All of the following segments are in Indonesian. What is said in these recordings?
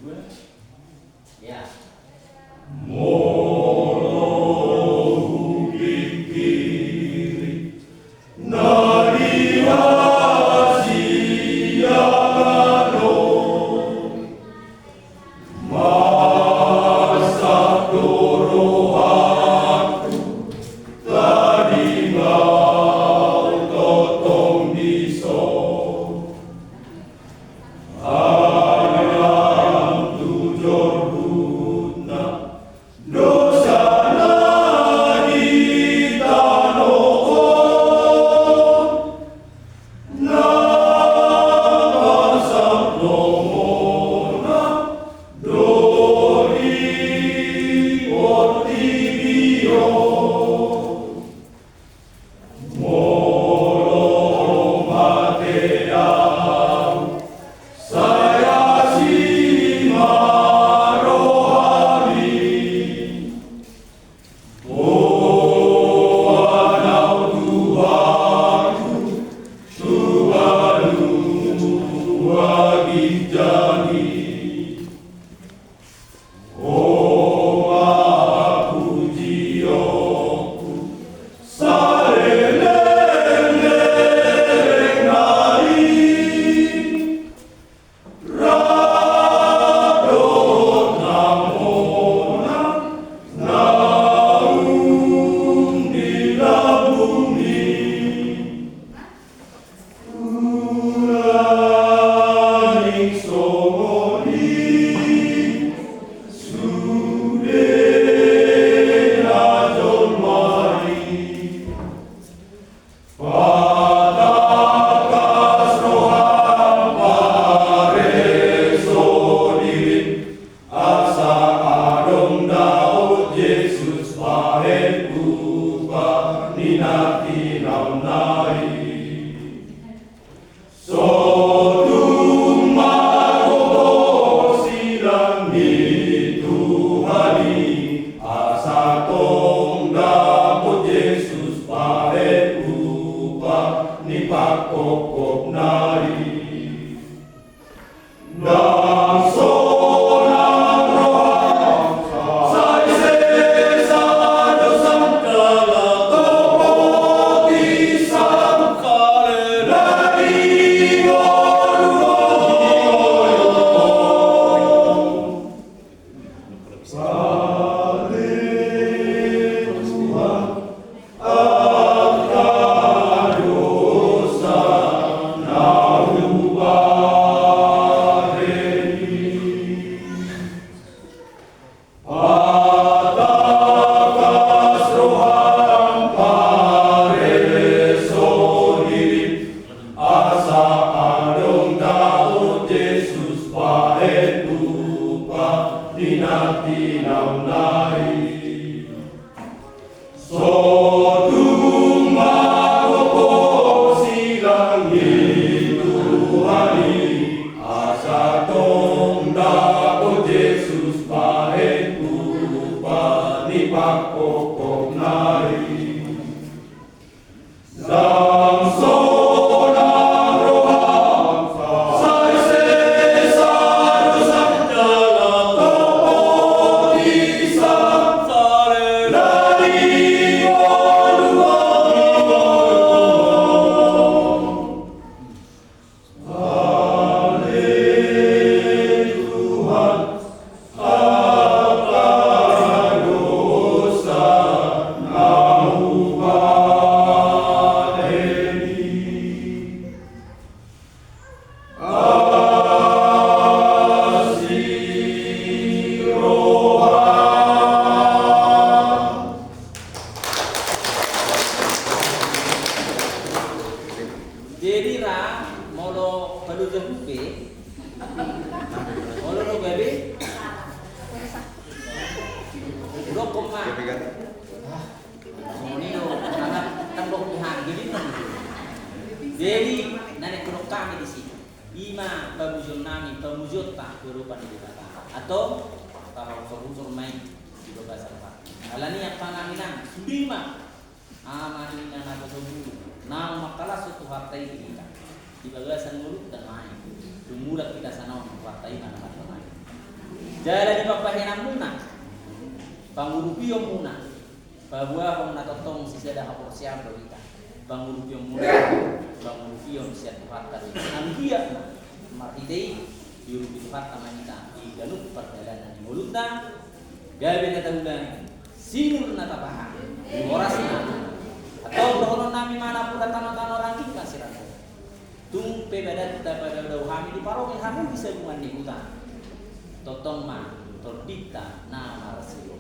Ya. Jadi nanek kuno kami di sini. Ima pamujud nami pamujud tak berupa di kata atau unsur main di bahasa Arab. Alani yang pangaminang lima amani nana betul nama makalah suatu hartai kita di bagasan mulut dan main. Dumula kita sana hartai mana main. Jala di papahenang muna. Pangurupiyong muna. Bahwa kung natotong si sada kapor siya kita. Pangurupiyong muna. Pangurupiyong siya tuhat ka rin. Ang hiya na. Marhitay. Yurupi tuhat ka manita. Iganut perjalanan di mulut na. Gabi na tahulan. Simul na tapahan. Oras na. Atau dohonon namin manapun tanah-tanah orang kita sirang. Tung pebadat pada daw kami di parong kami bisa bungan di hutan. Totong ma tordita na marasilo.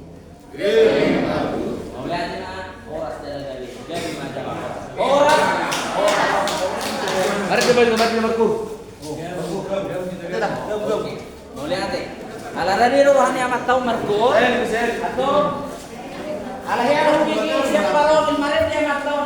Mau lihat na oras dalam gabi. Gabi macam oras. Mari coba nomorku. Mau lihat ala rani rohani amat tahu marko. Atau ala ya rohani siapa roh kemarin dia amat tahu.